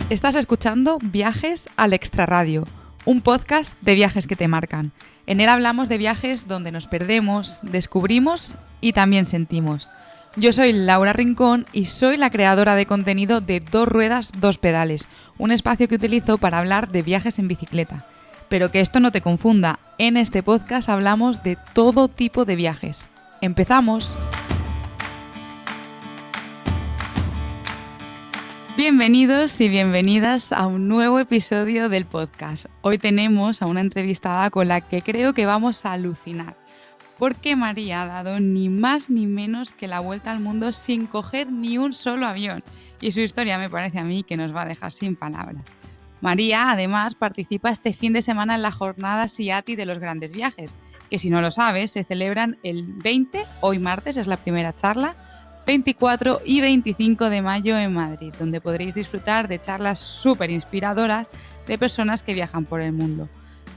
Estás escuchando Viajes al Extrarradio, un podcast de viajes que te marcan. En él hablamos de viajes donde nos perdemos, descubrimos y también sentimos. Yo soy Laura Rincón y soy la creadora de contenido de Dos Ruedas, Dos Pedales, un espacio que utilizo para hablar de viajes en bicicleta. Pero que esto no te confunda, en este podcast hablamos de todo tipo de viajes. ¡Empezamos! Bienvenidos y bienvenidas a un nuevo episodio del podcast. Hoy tenemos a una entrevistada con la que creo que vamos a alucinar, porque María ha dado ni más ni menos que la vuelta al mundo sin coger ni un solo avión, y su historia me parece a mí que nos va a dejar sin palabras. María, además, participa este fin de semana en la jornada SIATI de los grandes viajes, que si no lo sabes, se celebran el 20, hoy martes es la primera charla, 24 y 25 de mayo en Madrid, donde podréis disfrutar de charlas súper inspiradoras de personas que viajan por el mundo.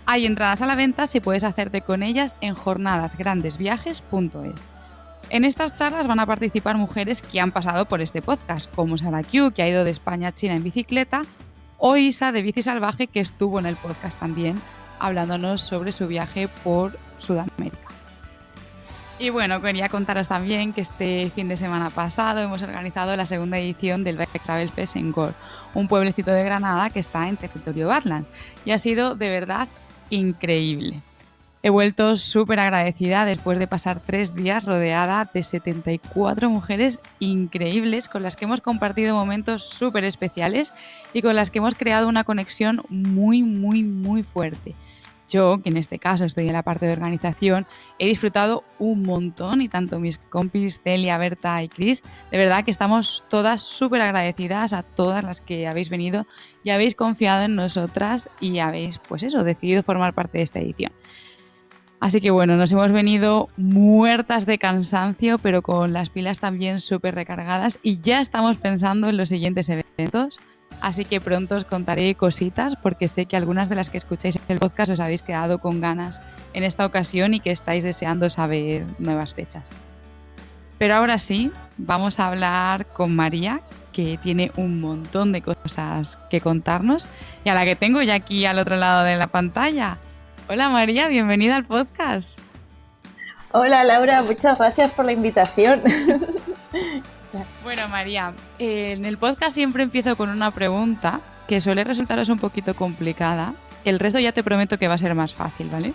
Hay entradas a la venta si puedes hacerte con ellas en jornadasgrandesviajes.es. En estas charlas van a participar mujeres que han pasado por este podcast, como Sara Q, que ha ido de España a China en bicicleta, o Isa de Bici Salvaje, que estuvo en el podcast también, hablándonos sobre su viaje por Sudamérica. Y bueno, quería contaros también que este fin de semana pasado hemos organizado la segunda edición del Bike Travel Fest en Gor, un pueblecito de Granada que está en territorio Badlands, y ha sido de verdad increíble. He vuelto súper agradecida después de pasar 3 días rodeada de 74 mujeres increíbles con las que hemos compartido momentos súper especiales y con las que hemos creado una conexión muy fuerte. Yo, que en este caso estoy en la parte de organización, he disfrutado un montón y tanto mis compis Celia, Berta y Cris, de verdad que estamos todas súper agradecidas a todas las que habéis venido y habéis confiado en nosotras y habéis, pues eso, decidido formar parte de esta edición. Así que bueno, nos hemos venido muertas de cansancio, pero con las pilas también súper recargadas y ya estamos pensando en los siguientes eventos. Así que pronto os contaré cositas porque sé que algunas de las que escucháis el podcast os habéis quedado con ganas en esta ocasión y que estáis deseando saber nuevas fechas. Pero ahora sí, vamos a hablar con María, que tiene un montón de cosas que contarnos y a la que tengo ya aquí al otro lado de la pantalla. Hola María, bienvenida al podcast. Hola Laura, muchas gracias por la invitación. Bueno María, en el podcast siempre empiezo con una pregunta que suele resultaros un poquito complicada. El resto ya te prometo que va a ser más fácil, ¿vale?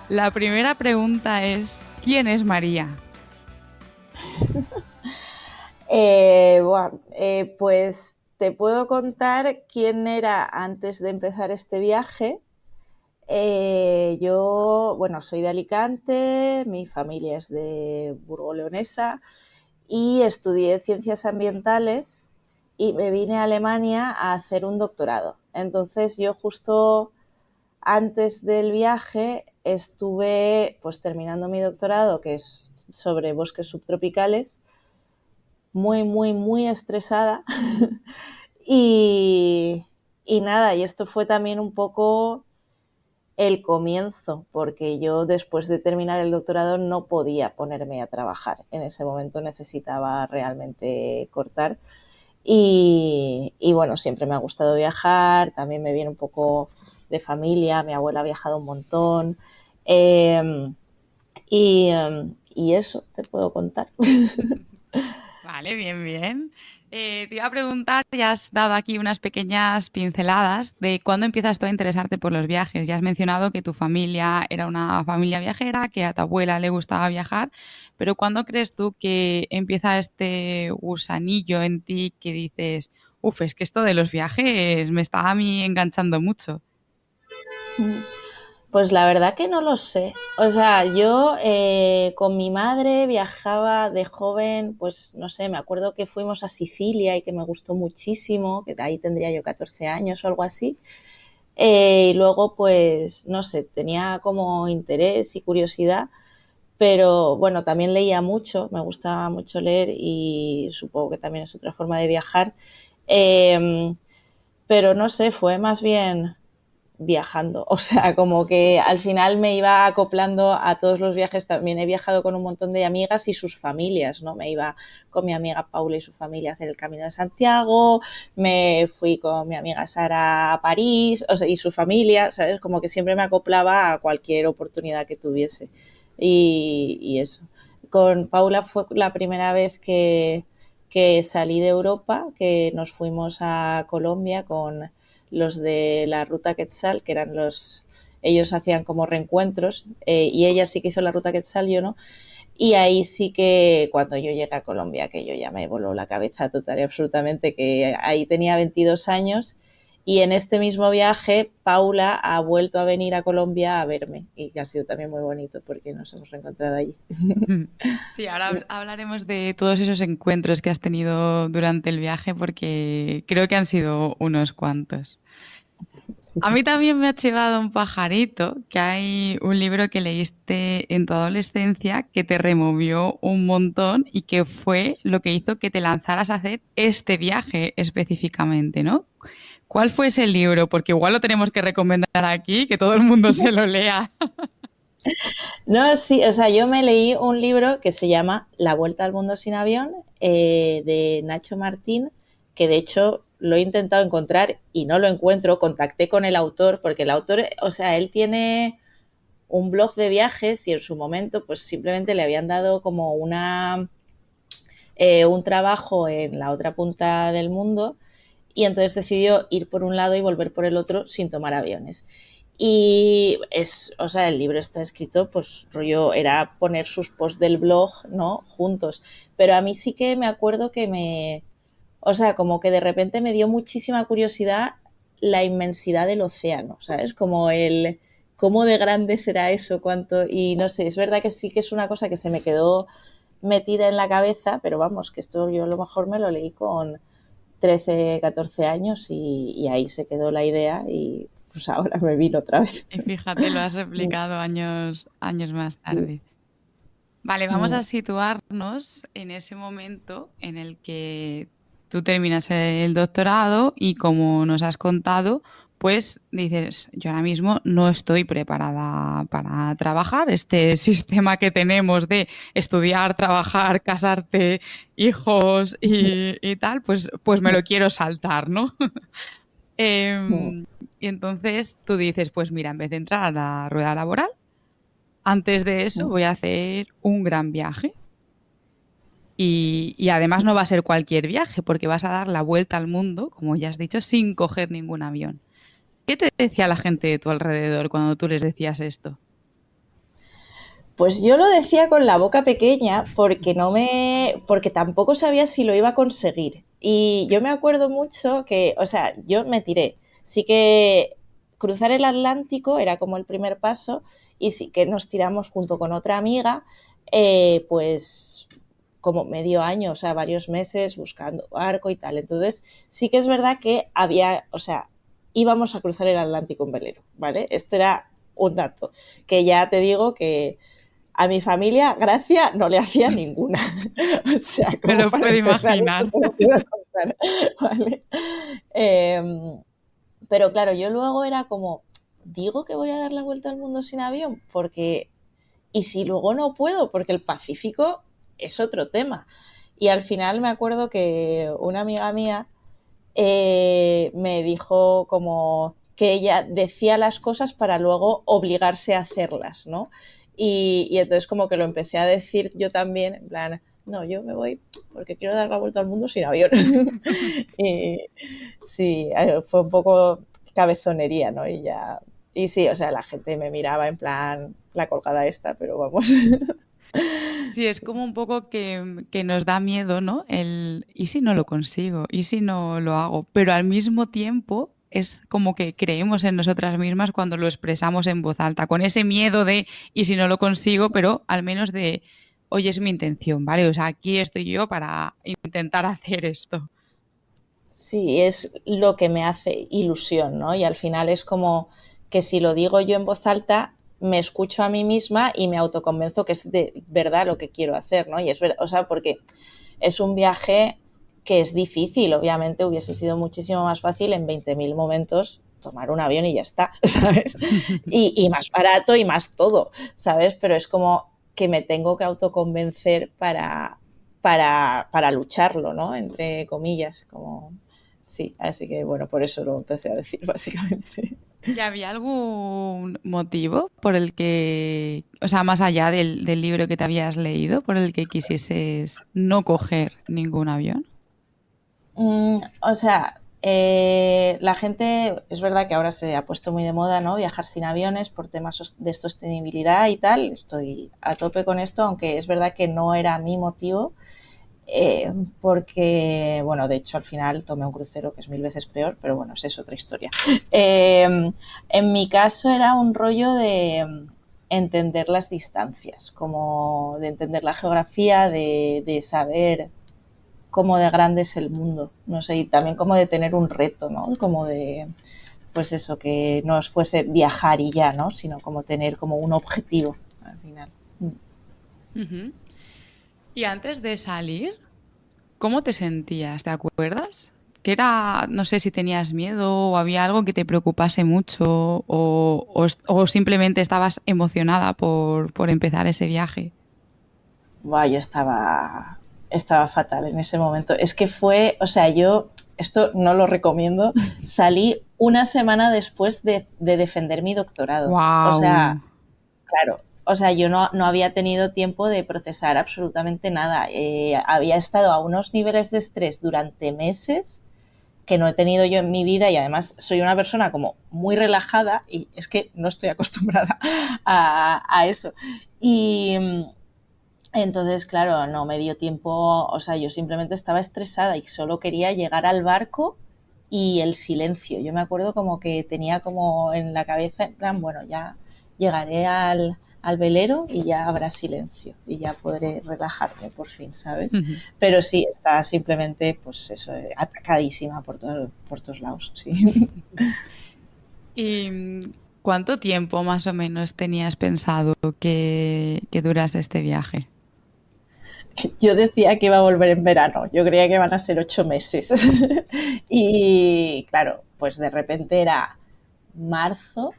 La primera pregunta es, ¿quién es María? Pues te puedo contar quién era antes de empezar este viaje. Yo, soy de Alicante, mi familia es de Burgo-Leonesa y estudié ciencias ambientales y me vine a Alemania a hacer un doctorado. Entonces yo justo antes del viaje estuve pues terminando mi doctorado, que es sobre bosques subtropicales, muy estresada y nada, y esto fue también un poco el comienzo, porque yo después de terminar el doctorado no podía ponerme a trabajar. En ese momento necesitaba realmente cortar. Y bueno, siempre me ha gustado viajar, también me viene un poco de familia, mi abuela ha viajado un montón. Y eso te puedo contar. Vale, bien. Te iba a preguntar, ya has dado aquí unas pequeñas pinceladas de cuándo empiezas tú a interesarte por los viajes. Ya has mencionado que tu familia era una familia viajera, que a tu abuela le gustaba viajar, pero ¿cuándo crees tú que empieza este gusanillo en ti que dices, es que esto de los viajes me está a mí enganchando mucho? Pues la verdad que no lo sé. O sea, yo con mi madre viajaba de joven, pues no sé, me acuerdo que fuimos a Sicilia y que me gustó muchísimo, que ahí tendría yo 14 años o algo así. Y luego, pues, no sé, tenía como interés y curiosidad, pero bueno, también leía mucho, me gustaba mucho leer y supongo que también es otra forma de viajar. Pero no sé, fue más bien viajando. O sea, como que al final me iba acoplando a todos los viajes. También he viajado con un montón de amigas y sus familias, ¿no? Me iba con mi amiga Paula y su familia a hacer el Camino de Santiago, me fui con mi amiga Sara a París, o sea, y su familia, ¿sabes? Como que siempre me acoplaba a cualquier oportunidad que tuviese. Y eso. Con Paula fue la primera vez que salí de Europa, que nos fuimos a Colombia con los de la ruta Quetzal, que eran ellos hacían como reencuentros, y ella sí que hizo la ruta Quetzal, yo no, y ahí sí que cuando yo llegué a Colombia, que yo ya me voló la cabeza total y absolutamente, que ahí tenía 22 años y en este mismo viaje Paula ha vuelto a venir a Colombia a verme y que ha sido también muy bonito porque nos hemos reencontrado allí. Sí, ahora hablaremos de todos esos encuentros que has tenido durante el viaje porque creo que han sido unos cuantos. A mí también me ha chivado un pajarito, que hay un libro que leíste en tu adolescencia que te removió un montón y que fue lo que hizo que te lanzaras a hacer este viaje específicamente, ¿no? ¿Cuál fue ese libro? Porque igual lo tenemos que recomendar aquí, que todo el mundo se lo lea. No, sí, o sea, yo me leí un libro que se llama La Vuelta al Mundo sin Avión, de Nacho Martín, que de hecho lo he intentado encontrar y no lo encuentro. Contacté con el autor, porque el autor, o sea, él tiene un blog de viajes y en su momento pues simplemente le habían dado como un trabajo en la otra punta del mundo y entonces decidió ir por un lado y volver por el otro sin tomar aviones. Y o sea, el libro está escrito, pues rollo, era poner sus posts del blog, ¿no? Juntos. Pero a mí sí que me acuerdo o sea, como que de repente me dio muchísima curiosidad la inmensidad del océano, ¿sabes? Cómo de grande será eso, cuánto, y no sé, es verdad que sí que es una cosa que se me quedó metida en la cabeza, pero vamos, que esto yo a lo mejor me lo leí con 13, 14 años y ahí se quedó la idea y pues ahora me vino otra vez. Y fíjate, lo has replicado años más tarde. Vale, vamos a situarnos en ese momento en el que tú terminas el doctorado y como nos has contado, pues dices, yo ahora mismo no estoy preparada para trabajar. Este sistema que tenemos de estudiar, trabajar, casarte, hijos y tal, pues me lo quiero saltar, ¿no? Y entonces tú dices, pues mira, en vez de entrar a la rueda laboral, antes de eso voy a hacer un gran viaje y además no va a ser cualquier viaje porque vas a dar la vuelta al mundo, como ya has dicho, sin coger ningún avión. ¿Qué te decía la gente de tu alrededor cuando tú les decías esto? Pues yo lo decía con la boca pequeña porque tampoco sabía si lo iba a conseguir. Y yo me acuerdo mucho que, o sea, yo me tiré. Sí que cruzar el Atlántico era como el primer paso y sí que nos tiramos junto con otra amiga, pues como medio año, o sea, varios meses buscando barco y tal. Entonces, sí que es verdad que o sea, íbamos a cruzar el Atlántico en velero, ¿vale? Esto era un dato, que ya te digo que a mi familia, gracia, no le hacía ninguna. O sea, Me como lo para puedo empezar, imaginar. esto te lo quiero contar, ¿vale? Pero claro, yo luego era como, digo que voy a dar la vuelta al mundo sin avión, porque, y si luego no puedo, porque el Pacífico es otro tema. Y al final me acuerdo que una amiga mía me dijo como que ella decía las cosas para luego obligarse a hacerlas, ¿no? Y entonces como que lo empecé a decir yo también, en plan, no, yo me voy porque quiero dar la vuelta al mundo sin avión. Y sí, fue un poco cabezonería, ¿no? Y sí, o sea, la gente me miraba en plan, la colgada esta, pero vamos. Sí, es como un poco que nos da miedo, ¿no? ¿y si no lo consigo? ¿Y si no lo hago? Pero al mismo tiempo es como que creemos en nosotras mismas cuando lo expresamos en voz alta, con ese miedo de ¿y si no lo consigo? Pero al menos de, oye, es mi intención, ¿vale? O sea, aquí estoy yo para intentar hacer esto. Sí, es lo que me hace ilusión, ¿no? Y al final es como que si lo digo yo en voz alta, me escucho a mí misma y me autoconvenzo que es de verdad lo que quiero hacer, ¿no? Y es verdad, o sea, porque es un viaje que es difícil, obviamente hubiese sido muchísimo más fácil en 20.000 momentos tomar un avión y ya está, ¿sabes? Y más barato y más todo, ¿sabes? Pero es como que me tengo que autoconvencer para lucharlo, ¿no? Entre comillas, como... Sí, así que bueno, por eso lo empecé a decir, básicamente. ¿Y había algún motivo por el que, o sea, más allá del libro que te habías leído, por el que quisieses no coger ningún avión? O sea, la gente, es verdad que ahora se ha puesto muy de moda, ¿no? Viajar sin aviones por temas de sostenibilidad y tal. Estoy a tope con esto, aunque es verdad que no era mi motivo. Porque, bueno, de hecho al final tomé un crucero que es 1000 veces peor, pero bueno, esa es otra historia. En mi caso era un rollo de entender las distancias, como de entender la geografía, de saber cómo de grande es el mundo, no sé, y también como de tener un reto, ¿no? Como de, pues eso, que no os fuese viajar y ya, ¿no? Sino como tener como un objetivo al final. Ujú. Y antes de salir, ¿cómo te sentías? ¿Te acuerdas? Que era, no sé si tenías miedo o había algo que te preocupase mucho o simplemente estabas emocionada por empezar ese viaje. Buah, yo estaba fatal en ese momento. Es que fue, o sea, yo, esto no lo recomiendo, salí una semana después de defender mi doctorado. O sea, ¡Wow! claro, o sea, yo no había tenido tiempo de procesar absolutamente nada. Había estado a unos niveles de estrés durante meses que no he tenido yo en mi vida y además soy una persona como muy relajada y es que no estoy acostumbrada a eso. Y entonces, claro, no me dio tiempo, o sea, yo simplemente estaba estresada y solo quería llegar al barco y el silencio. Yo me acuerdo como que tenía como en la cabeza, en plan, bueno, ya llegaré al velero y ya habrá silencio y ya podré relajarme por fin, ¿sabes? Ujú. Pero sí, está simplemente, pues eso, atacadísima por todos lados, sí. ¿Y cuánto tiempo más o menos tenías pensado que durase este viaje? Yo decía que iba a volver en verano, yo creía que iban a ser 8 meses. Y claro, pues de repente era marzo.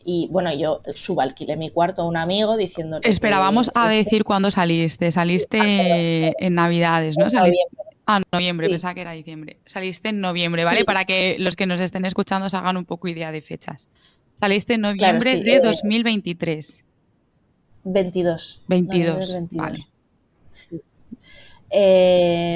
Y bueno, yo subalquilé mi cuarto a un amigo diciéndole Espera, que vamos a decir cuándo saliste. Saliste en Navidades, ¿no? en Saliste... noviembre. Ah, noviembre, Sí, pensaba que era diciembre. Saliste en noviembre, ¿vale? sí, Para que los que nos estén escuchando se hagan un poco idea de fechas. Saliste en claro, noviembre sí. de 2023. 22, noviembre del 22, vale. 22. Sí.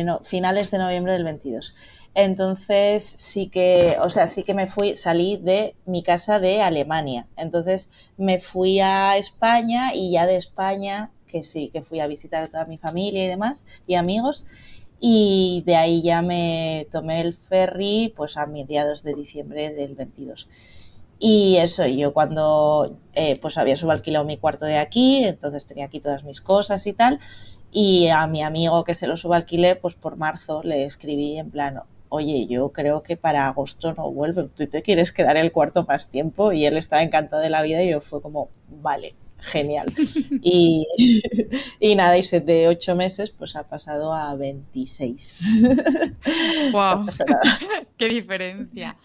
No, finales de noviembre del 22. Entonces sí que, o sea, sí que me fui, salí de mi casa de Alemania. Entonces me fui a España y ya de España, que sí, que fui a visitar a toda mi familia y demás, y amigos, y de ahí ya me tomé el ferry pues a mediados de diciembre del 22. Y eso, yo cuando pues había subalquilado mi cuarto de aquí, entonces tenía aquí todas mis cosas y tal, y a mi amigo que se lo subalquilé, pues por marzo le escribí en plan, oye, yo creo que para agosto no vuelvo, ¿tú te quieres quedar el cuarto más tiempo? Y él estaba encantado de la vida y yo fue como, vale, genial. Y, y nada, y de 8 meses pues ha pasado a 26. No ¡Wow! pasa nada. ¡Qué diferencia!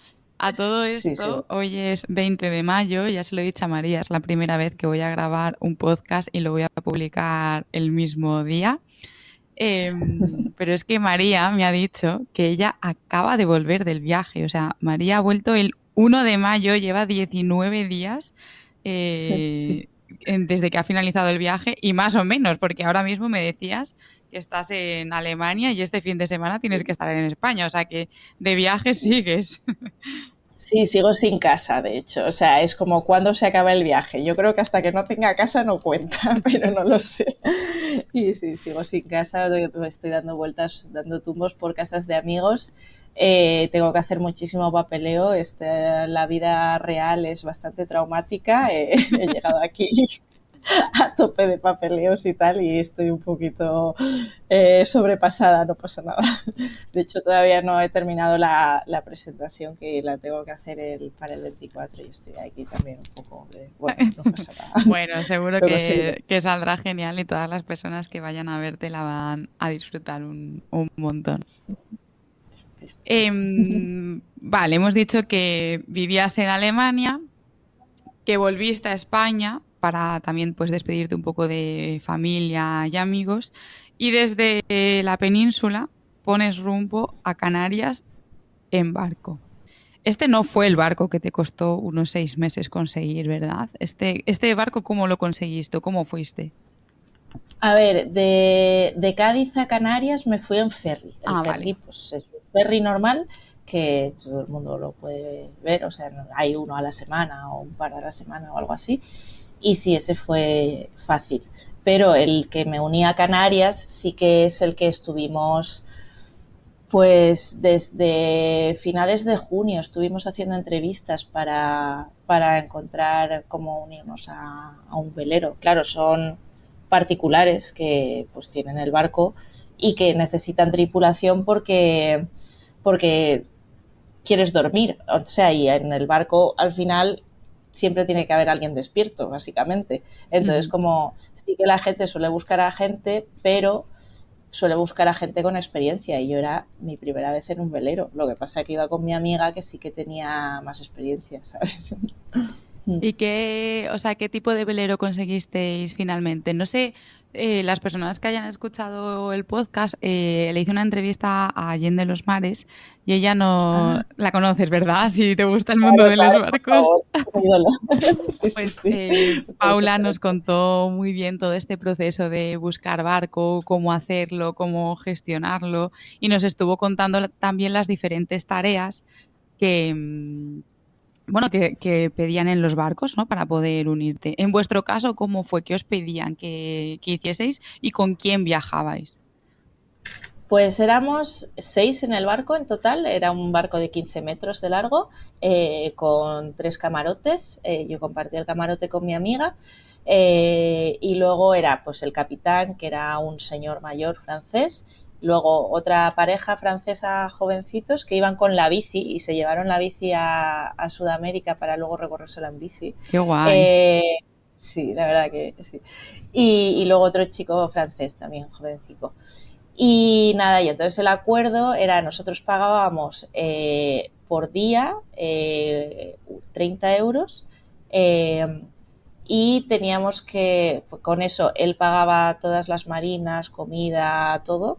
A todo Sí, sí. esto, hoy es 20 de mayo, ya se lo he dicho a María, es la primera vez que voy a grabar un podcast y lo voy a publicar el mismo día. Pero es que María me ha dicho que ella acaba de volver del viaje. O sea, María ha vuelto el 1 de mayo, lleva 19 días desde que ha finalizado el viaje y más o menos, porque ahora mismo me decías que estás en Alemania y este fin de semana tienes que estar en España. O sea que de viaje sigues. Sí, sigo sin casa, de hecho. O sea, es como cuando se acaba el viaje. Yo creo que hasta que no tenga casa no cuenta, pero no lo sé. Y sí, sigo sin casa, estoy dando vueltas, dando tumbos por casas de amigos. Tengo que hacer muchísimo papeleo. La vida real es bastante traumática. He llegado aquí a tope de papeleos y tal y estoy un poquito sobrepasada, no pasa nada. De hecho, todavía no he terminado la presentación que la tengo que hacer para el 24 y estoy aquí también un poco de, bueno, no pasa nada. Bueno, seguro Lo conseguiré. que saldrá genial y todas las personas que vayan a verte la van a disfrutar un montón. Vale, hemos dicho que vivías en Alemania, que volviste a España para también pues despedirte un poco de familia y amigos, y desde la península pones rumbo a Canarias en barco. Este no fue el barco que te costó unos 6 meses conseguir, ¿verdad? Este barco, ¿cómo lo conseguiste o cómo fuiste? A ver, de Cádiz a Canarias me fui en ferry. El Ah, vale. ferry, pues es un ferry normal que todo el mundo lo puede ver, o sea, hay uno a la semana o un par a la semana o algo así. Y sí, ese fue fácil. Pero el que me unía a Canarias sí que es el que estuvimos, pues desde finales de junio estuvimos haciendo entrevistas para encontrar cómo unirnos a un velero. Claro, son particulares que pues tienen el barco y que necesitan tripulación porque quieres dormir. O sea, y en el barco al final siempre tiene que haber alguien despierto, básicamente. Entonces, Ujú. como sí que la gente suele buscar a gente, pero suele buscar a gente con experiencia y yo era mi primera vez en un velero. Lo que pasa es que iba con mi amiga que sí que tenía más experiencia, ¿sabes? ¿Y qué, o sea, qué tipo de velero conseguisteis finalmente? No sé, las personas que hayan escuchado el podcast, le hice una entrevista a Allende los Mares y ella no Ah, la conoces, ¿verdad? Si te gusta el mundo claro, de los claro, por barcos. favor, mi ídolo. Sí, sí, Pues sí. Paula nos contó muy bien todo este proceso de buscar barco, cómo hacerlo, cómo gestionarlo y nos estuvo contando también las diferentes tareas que, bueno, que pedían en los barcos, ¿no? Para poder unirte. En vuestro caso, ¿cómo fue? ¿Qué os pedían que hicieseis y con quién viajabais? Pues éramos 6 en el barco en total, era un barco de 15 metros de largo, con 3 camarotes, yo compartía el camarote con mi amiga, y luego era pues el capitán, que era un señor mayor francés, luego otra pareja francesa jovencitos que iban con la bici y se llevaron la bici a Sudamérica para luego recorrérsela en bici. Qué guay. Eh, sí, la verdad que sí. Y luego otro chico francés también, jovencico. Y nada, y entonces el acuerdo era, nosotros pagábamos por día 30 euros, eh, y teníamos que, pues, con eso, él pagaba todas las marinas, comida, todo,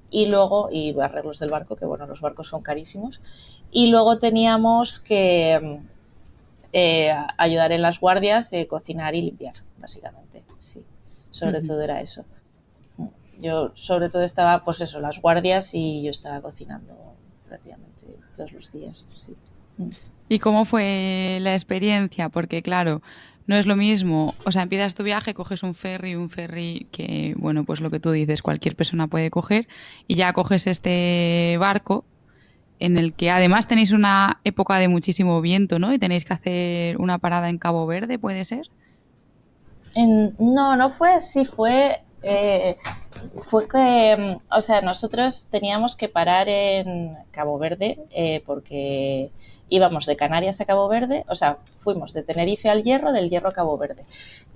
y luego, y arreglos del barco, que bueno, los barcos son carísimos, y luego teníamos que ayudar en las guardias, cocinar y limpiar, básicamente, sí, sobre Ujú. todo era eso. Yo sobre todo estaba, pues eso, las guardias y yo estaba cocinando prácticamente todos los días, sí. ¿Y cómo fue la experiencia? Porque claro, no es lo mismo, o sea, empiezas tu viaje, coges un ferry que, bueno, pues lo que tú dices, cualquier persona puede coger, y ya coges este barco en el que además tenéis una época de muchísimo viento, ¿no? Y tenéis que hacer una parada en Cabo Verde, ¿puede ser? No, no fue así, fue que, o sea, nosotros teníamos que parar en Cabo Verde, porque íbamos de Canarias a Cabo Verde, o sea, fuimos de Tenerife al Hierro, del Hierro a Cabo Verde.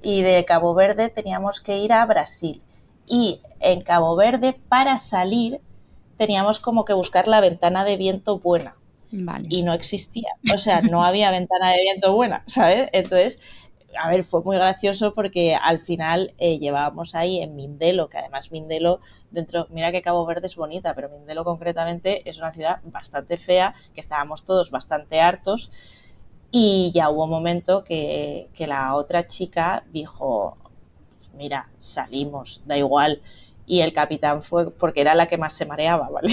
Y de Cabo Verde teníamos que ir a Brasil. Y en Cabo Verde, para salir, teníamos como que buscar la ventana de viento buena. Vale. Y no existía. O sea, no había ventana de viento buena, ¿sabes? Entonces, a ver, fue muy gracioso porque al final llevábamos ahí en Mindelo, que además Mindelo, dentro, mira que Cabo Verde es bonita, pero Mindelo concretamente es una ciudad bastante fea, que estábamos todos bastante hartos y ya hubo un momento que la otra chica dijo, mira, salimos, da igual. Y el capitán fue, porque era la que más se mareaba, ¿vale?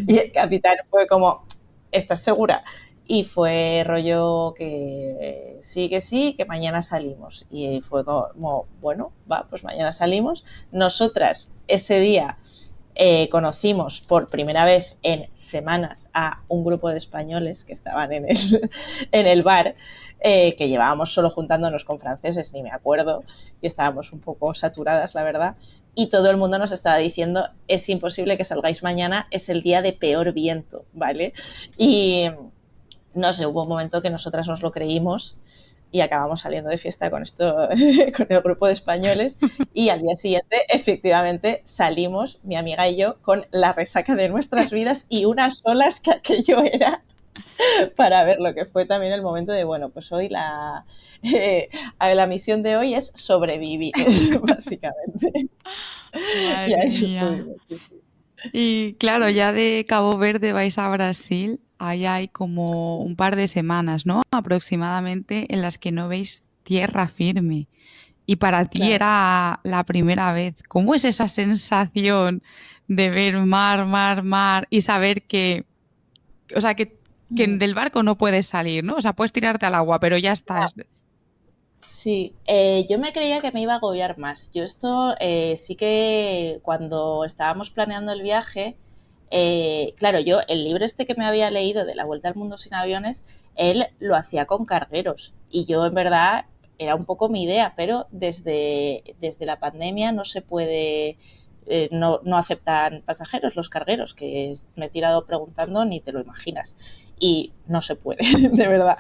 Y el capitán fue como, ¿estás segura? Y fue rollo que sí, que mañana salimos. Y fue como, bueno, va, pues mañana salimos. Nosotras ese día conocimos por primera vez en semanas a un grupo de españoles que estaban en el bar, que llevábamos solo juntándonos con franceses, ni me acuerdo, y estábamos un poco saturadas, la verdad, y todo el mundo nos estaba diciendo, es imposible que salgáis mañana, es el día de peor viento, ¿vale? Y no sé, hubo un momento que nosotras nos lo creímos, y acabamos saliendo de fiesta con esto, con el grupo de españoles, y al día siguiente efectivamente salimos, mi amiga y yo, con la resaca de nuestras vidas y unas olas que aquello era para ver lo que fue también el momento de, bueno, pues hoy la misión de hoy es sobrevivir, básicamente. Y Madre ahí mía. estuvimos. Sí, sí. Y claro, ya de Cabo Verde vais a Brasil, ahí hay como un par de semanas, ¿no? Aproximadamente en las que no veis tierra firme. Y para ti Claro. era la primera vez. ¿Cómo es esa sensación de ver mar, mar, mar y saber que, o sea, que Mm. del barco no puedes salir, ¿no? O sea, puedes tirarte al agua, pero ya estás. Sí, yo me creía que me iba a agobiar más. Yo esto sí que cuando estábamos planeando el viaje, claro, yo el libro este que me había leído de La Vuelta al Mundo sin Aviones, él lo hacía con cargueros y yo en verdad era un poco mi idea, pero desde la pandemia no se puede, no aceptan pasajeros los cargueros, que me he tirado preguntando ni te lo imaginas y no se puede, de verdad.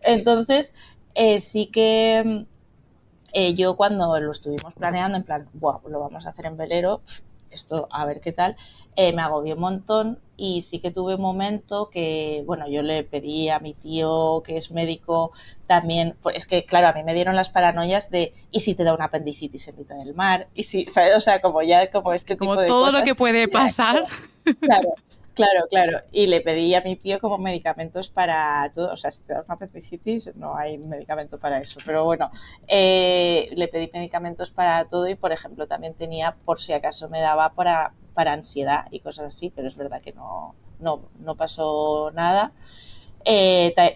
Entonces sí que yo cuando lo estuvimos planeando, en plan, Buah, lo vamos a hacer en velero, esto a ver qué tal, me agobió un montón y sí que tuve un momento que, bueno, yo le pedí a mi tío que es médico también, pues es que claro, a mí me dieron las paranoias de, ¿y si te da una apendicitis en mitad del mar? Y si, ¿sabes? O sea, como ya, como este Como tipo de todo lo cosas. que puede pasar. Claro, claro, claro. Y le pedí a mi tío como medicamentos para todo. O sea, si te das una apendicitis, no hay medicamento para eso. Pero bueno, le pedí medicamentos para todo y, por ejemplo, también tenía, por si acaso me daba para ansiedad y cosas así, pero es verdad que no pasó nada.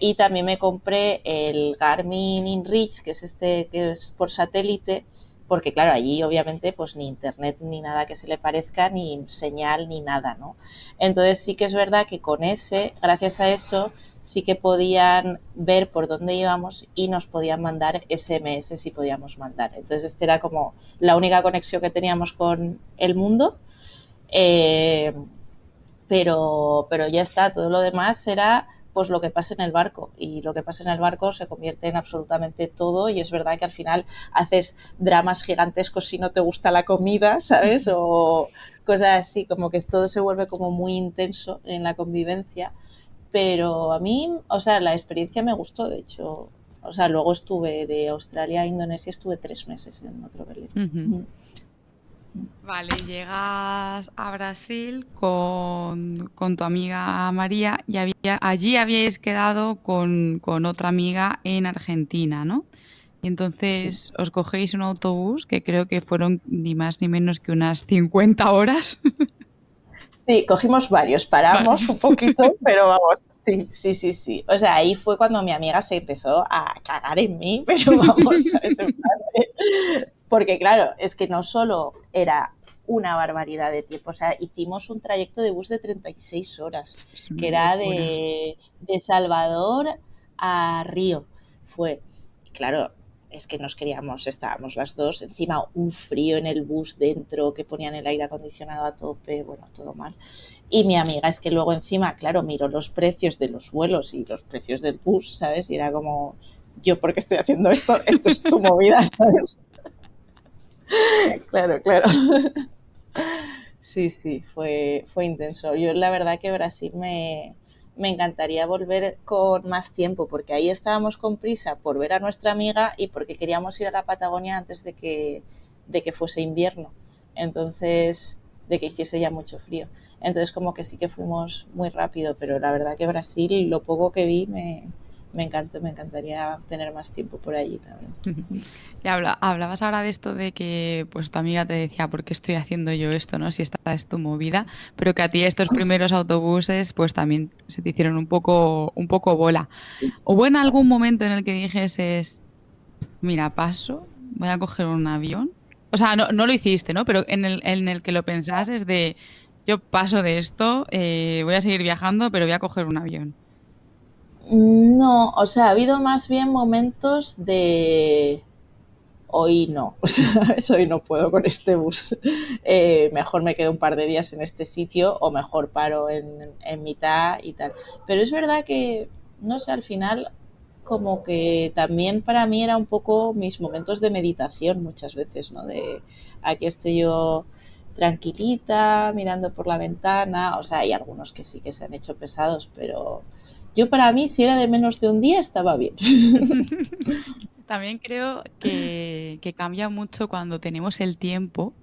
Y también me compré el Garmin InReach, que es este que es por satélite, porque claro, allí obviamente pues ni internet ni nada que se le parezca, ni señal ni nada, ¿no? Entonces sí que es verdad que con ese, gracias a eso, sí que podían ver por dónde íbamos y nos podían mandar SMS si podíamos mandar. Entonces esta era como la única conexión que teníamos con el mundo, eh, pero ya está, todo lo demás era pues lo que pasa en el barco y lo que pasa en el barco se convierte en absolutamente todo y es verdad que al final haces dramas gigantescos si no te gusta la comida, ¿sabes? O cosas así, como que todo se vuelve como muy intenso en la convivencia, pero a mí, o sea, la experiencia me gustó, de hecho, o sea, luego estuve de Australia a Indonesia, estuve 3 meses en otro velero. Ujú. Vale, llegas a Brasil con tu amiga María y allí habíais quedado con otra amiga en Argentina, ¿no? Y Sí. entonces os cogéis un autobús que creo que fueron ni más ni menos que unas 50 horas. Sí, cogimos varios, Vale. paramos un poquito, pero vamos, sí, sí, sí, sí. O sea, ahí fue cuando mi amiga se empezó a cagar en mí, pero vamos, ¿sabes? En plan porque claro, es que no solo era una barbaridad de tiempo, o sea, hicimos un trayecto de bus de 36 horas, Es que una era locura. de Salvador a Río. Fue, claro, es que nos queríamos, estábamos las dos, encima un frío en el bus dentro, que ponían el aire acondicionado a tope, bueno, todo mal. Y mi amiga es que luego encima, claro, miró los precios de los vuelos y los precios del bus, ¿sabes? Y era como, yo, ¿por qué estoy haciendo esto? Esto es tu movida, ¿sabes? Claro, claro. Sí, sí, fue intenso. Yo la verdad que Brasil me encantaría volver con más tiempo, porque ahí estábamos con prisa por ver a nuestra amiga y porque queríamos ir a la Patagonia antes de que fuese invierno. Entonces, de que hiciese ya mucho frío. Entonces como que sí que fuimos muy rápido, pero la verdad que Brasil, lo poco que vi, me encantó, me encantaría tener más tiempo por allí también. Y hablabas ahora de esto de que pues tu amiga te decía, ¿por qué estoy haciendo yo esto, no? Si esta es tu movida, pero que a ti estos primeros autobuses pues también se te hicieron un poco bola. ¿Hubo en algún momento en el que dijeses, mira, paso, voy a coger un avión? O sea, no lo hiciste, ¿no? Pero en el que lo pensases de, yo paso de esto, voy a seguir viajando, pero voy a coger un avión. No, o sea, ha habido más bien momentos de hoy no, o sea, hoy no puedo con este bus. Mejor me quedo un par de días en este sitio o mejor paro en mitad y tal. Pero es verdad que, no sé, al final como que también para mí era un poco mis momentos de meditación muchas veces, ¿no? De aquí estoy yo tranquilita, mirando por la ventana, o sea, hay algunos que sí que se han hecho pesados, pero yo para mí si era de menos de un día estaba bien. También creo que cambia mucho cuando tenemos el tiempo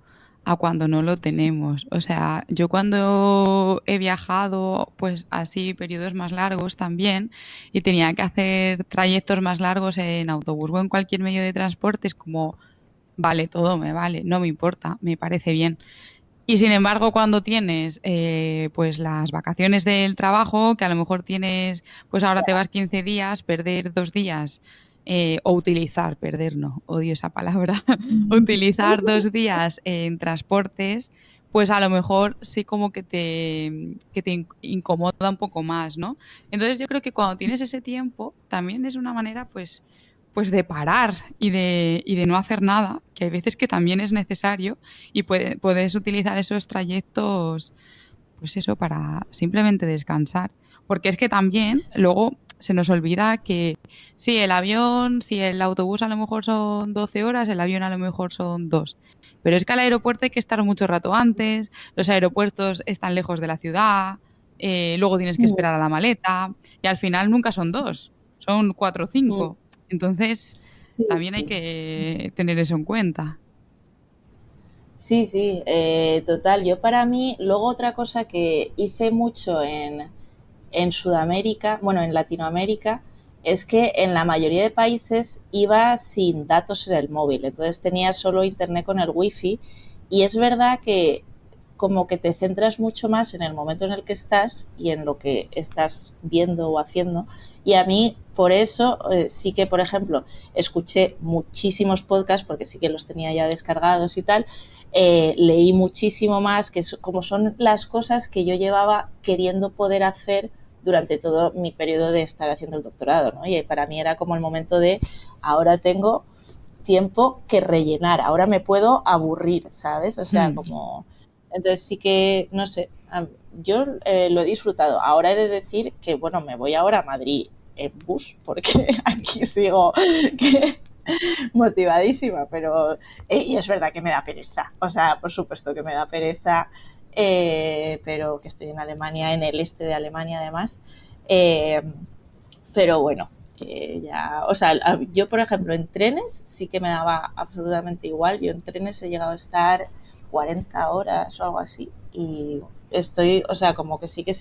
a cuando no lo tenemos. O sea, yo cuando he viajado, pues así, periodos más largos también, y tenía que hacer trayectos más largos en autobús o en cualquier medio de transporte, es como, vale, todo me vale, no me importa, me parece bien. Y sin embargo, cuando tienes pues las vacaciones del trabajo, que a lo mejor tienes, pues ahora te vas 15 días, perder 2 días, o utilizar, perder no, odio esa palabra, utilizar 2 días en transportes, pues a lo mejor sí como que te incomoda un poco más, ¿no? Entonces yo creo que cuando tienes ese tiempo, también es una manera pues de parar y de no hacer nada, que hay veces que también es necesario y puedes utilizar esos trayectos, pues eso, para simplemente descansar. Porque es que también luego se nos olvida que sí, el avión, si el autobús a lo mejor son 12 horas, el avión a lo mejor son 2. Pero es que al aeropuerto hay que estar mucho rato antes, los aeropuertos están lejos de la ciudad, luego tienes que esperar a la maleta y al final nunca son 2, son 4 o 5. Entonces, Sí, también hay sí. que tener eso en cuenta. Sí, sí, total. Yo para mí, luego otra cosa que hice mucho en Sudamérica, bueno, en Latinoamérica, es que en la mayoría de países iba sin datos en el móvil, entonces tenía solo internet con el wifi y es verdad que como que te centras mucho más en el momento en el que estás y en lo que estás viendo o haciendo. Y a mí, por eso, sí que, por ejemplo, escuché muchísimos podcasts, porque sí que los tenía ya descargados y tal, leí muchísimo más, que como son las cosas que yo llevaba queriendo poder hacer durante todo mi periodo de estar haciendo el doctorado, ¿no? Y para mí era como el momento de, ahora tengo tiempo que rellenar, ahora me puedo aburrir, ¿sabes? O sea, Hmm. como... Entonces sí que, no sé, yo lo he disfrutado. Ahora he de decir que, bueno, me voy ahora a Madrid en bus, porque aquí sigo que, motivadísima, pero y es verdad que me da pereza, o sea, por supuesto que me da pereza, pero que estoy en Alemania, en el este de Alemania además, eh, pero bueno, ya, o sea, yo por ejemplo en trenes sí que me daba absolutamente igual, yo en trenes he llegado a estar 40 horas o algo así y estoy, o sea, como que sí que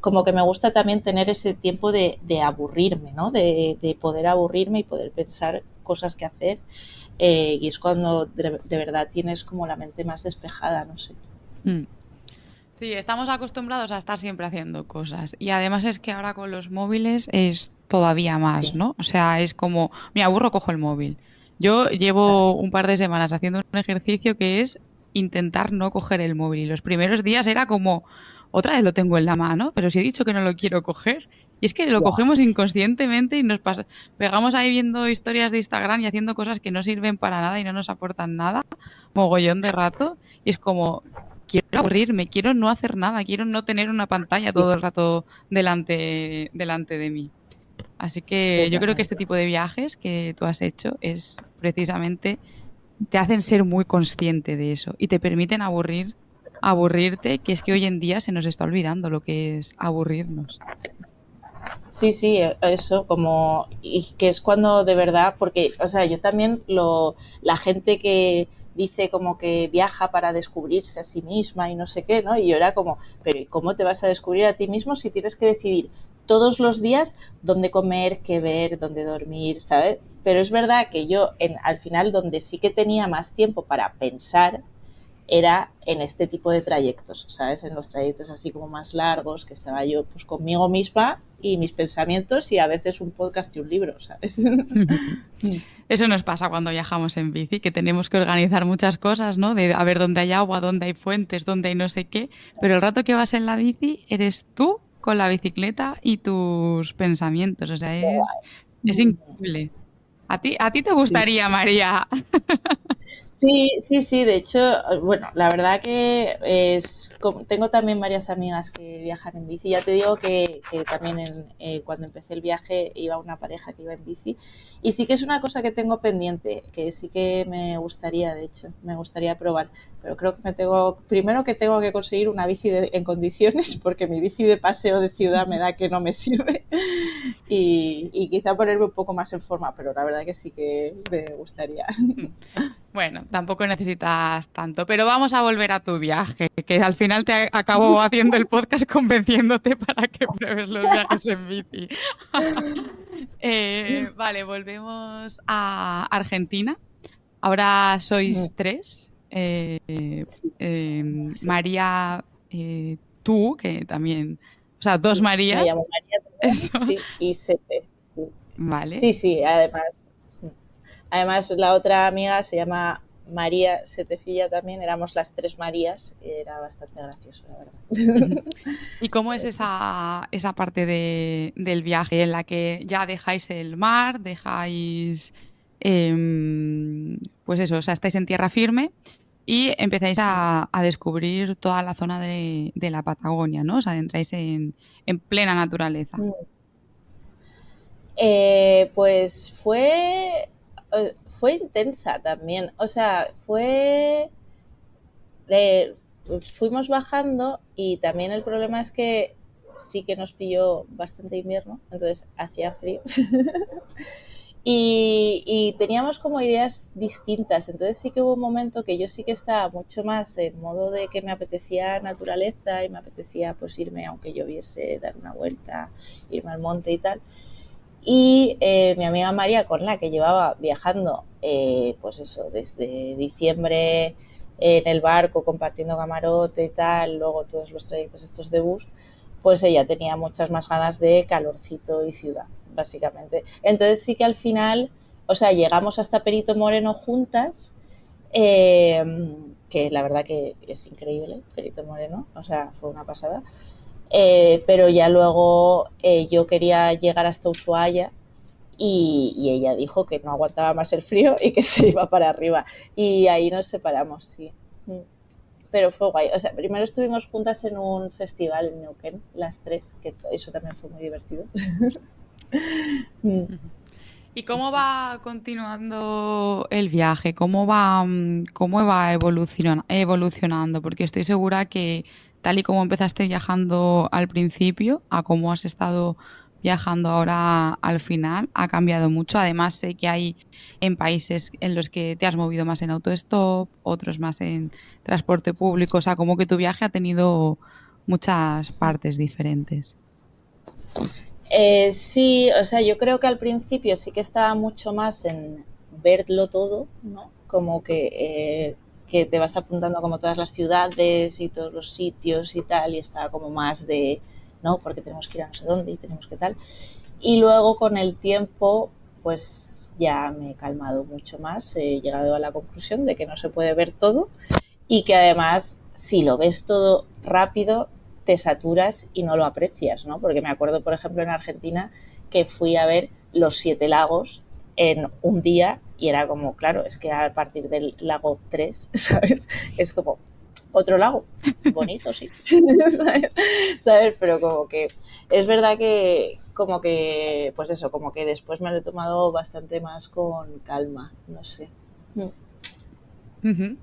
como que me gusta también tener ese tiempo de aburrirme, ¿no? De poder aburrirme y poder pensar cosas que hacer y es cuando de verdad tienes como la mente más despejada, no sé. Hmm. Sí, estamos acostumbrados a estar siempre haciendo cosas y además es que ahora con los móviles es todavía más, Sí, ¿no? O sea, es como, me aburro, cojo el móvil. Yo llevo claro. un par de semanas haciendo un ejercicio que es intentar no coger el móvil y los primeros días era como, otra vez lo tengo en la mano, pero si he dicho que no lo quiero coger. Y es que lo Wow. cogemos inconscientemente y pegamos ahí viendo historias de Instagram y haciendo cosas que no sirven para nada y no nos aportan nada, mogollón de rato. Y es como, quiero aburrirme, quiero no hacer nada, quiero no tener una pantalla Sí, todo el rato delante de mí. Así que yo creo que este totalmente. tipo de viajes que tú has hecho es precisamente, te hacen ser muy consciente de eso y te permiten aburrirte, que es que hoy en día se nos está olvidando lo que es aburrirnos. Sí, sí, eso, como, y que es cuando de verdad, porque, o sea, yo también la gente que dice como que viaja para descubrirse a sí misma y no sé qué, ¿no? Y yo era como, pero ¿y cómo te vas a descubrir a ti mismo si tienes que decidir todos los días dónde comer, qué ver, dónde dormir, ¿sabes? Pero es verdad que yo, al final, donde sí que tenía más tiempo para pensar, era en este tipo de trayectos, ¿sabes? En los trayectos así como más largos, que estaba yo pues conmigo misma y mis pensamientos y a veces un podcast y un libro, ¿sabes? Eso nos pasa cuando viajamos en bici, que tenemos que organizar muchas cosas, ¿no? De a ver dónde hay agua, dónde hay fuentes, dónde hay no sé qué. Pero el rato que vas en la bici eres tú con la bicicleta y tus pensamientos. O sea, es increíble. ¿A ti te Sí. gustaría, María? Sí, sí, sí, de hecho, bueno, la verdad que tengo también varias amigas que viajan en bici. Ya te digo que también cuando empecé el viaje iba una pareja que iba en bici y sí que es una cosa que tengo pendiente, que sí que me gustaría, de hecho, me gustaría probar, pero creo que primero que tengo que conseguir una bici en condiciones porque mi bici de paseo de ciudad me da que no me sirve y quizá ponerme un poco más en forma, pero la verdad que sí que me gustaría. Bueno, tampoco necesitas tanto, pero vamos a volver a tu viaje, que al final te acabo haciendo el podcast convenciéndote para que pruebes los viajes en bici. Vale, volvemos a Argentina. Ahora sois tres. Sí. María, tú, que también, o sea, dos Me Marías, llamo María también, eso, sí, y Sete. Sí, vale. sí, sí, además la otra amiga se llama María Setefilla también, éramos las tres Marías, y era bastante gracioso, la verdad. ¿Y cómo es Eso. esa parte del viaje en la que ya dejáis el mar, dejáis, pues eso, o sea, estáis en tierra firme y empezáis a descubrir toda la zona de la Patagonia, ¿no? Os adentráis en plena naturaleza. Pues fue intensa también, o sea, pues fuimos bajando y también el problema es que sí que nos pilló bastante invierno, entonces hacía frío. Y teníamos como ideas distintas, entonces sí que hubo un momento que yo sí que estaba mucho más en modo de que me apetecía naturaleza y me apetecía pues irme, aunque lloviese, dar una vuelta, irme al monte y tal. Y mi amiga María, con la que llevaba viajando, pues eso, desde diciembre en el barco, compartiendo camarote y tal, luego todos los trayectos estos de bus, pues ella tenía muchas más ganas de calorcito y ciudad, básicamente. Entonces sí que al final, o sea, llegamos hasta Perito Moreno juntas, eh, que la verdad que es increíble, Perito Moreno, o sea, fue una pasada. Pero ya luego yo quería llegar hasta Ushuaia y ella dijo que no aguantaba más el frío y que se iba para arriba. Y ahí nos separamos, sí. Pero fue guay. O sea, primero estuvimos juntas en un festival en Neuquén, las tres, que eso también fue muy divertido. ¿Y cómo va continuando el viaje? ¿Cómo va evolucionando? Porque estoy segura que tal y como empezaste viajando al principio, a cómo has estado viajando ahora al final, ha cambiado mucho. Además, sé que hay en países en los que te has movido más en autostop, otros más en transporte público. O sea, como que tu viaje ha tenido muchas partes diferentes. Sí, o sea, yo creo que al principio sí que estaba mucho más en verlo todo, ¿no? Como que te vas apuntando como todas las ciudades y todos los sitios y tal, y estaba como más de, ¿no? Porque tenemos que ir a no sé dónde y tenemos que tal. Y luego con el tiempo, pues ya me he calmado mucho más, he llegado a la conclusión de que no se puede ver todo y que además si lo ves todo rápido te saturas y no lo aprecias, ¿no? Porque me acuerdo, por ejemplo, en Argentina que fui a ver los 7 lagos en un día y era como, claro, es que a partir del lago 3, ¿sabes? Es como otro lago, bonito, sí, ¿sabes? Pero como que es verdad que como que, pues eso, como que después me lo he tomado bastante más con calma, no sé. Ujú.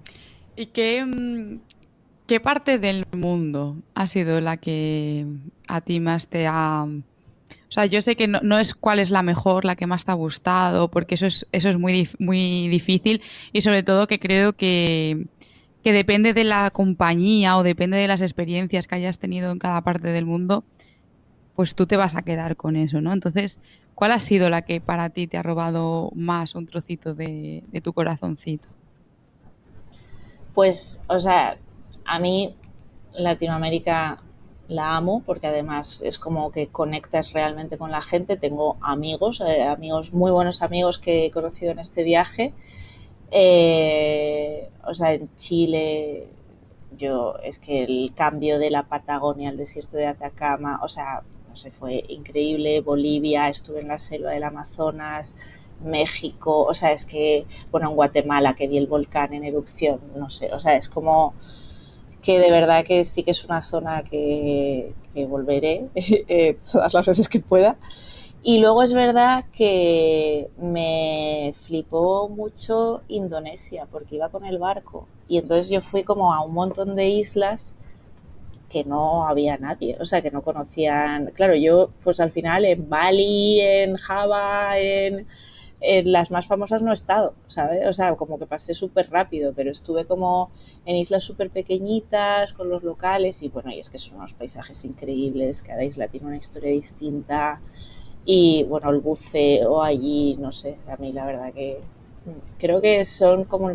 ¿Y qué parte del mundo ha sido la que a ti más te ha... O sea, yo sé que no es cuál es la mejor, la que más te ha gustado, porque eso es muy difícil y sobre todo que creo que depende de la compañía o depende de las experiencias que hayas tenido en cada parte del mundo, pues tú te vas a quedar con eso, ¿no? Entonces, ¿cuál ha sido la que para ti te ha robado más un trocito de tu corazoncito? Pues, o sea, a mí Latinoamérica la amo porque además es como que conectas realmente con la gente. Tengo amigos, amigos, muy buenos amigos que he conocido en este viaje. O sea, en Chile, yo, es que el cambio de la Patagonia al desierto de Atacama, o sea, no sé, fue increíble. Bolivia, estuve en la selva del Amazonas, México, o sea, es que, bueno, en Guatemala que vi el volcán en erupción, no sé, o sea, es como que de verdad que sí que es una zona que volveré todas las veces que pueda. Y luego es verdad que me flipó mucho Indonesia, porque iba con el barco y entonces yo fui como a un montón de islas que no había nadie, o sea, que no conocían. Claro, yo pues al final en Bali, en Java, en las más famosas no he estado, ¿sabes? O sea, como que pasé súper rápido, pero estuve como en islas súper pequeñitas con los locales y bueno, y es que son unos paisajes increíbles, cada isla tiene una historia distinta y bueno, el buceo allí, no sé, a mí la verdad que creo que son como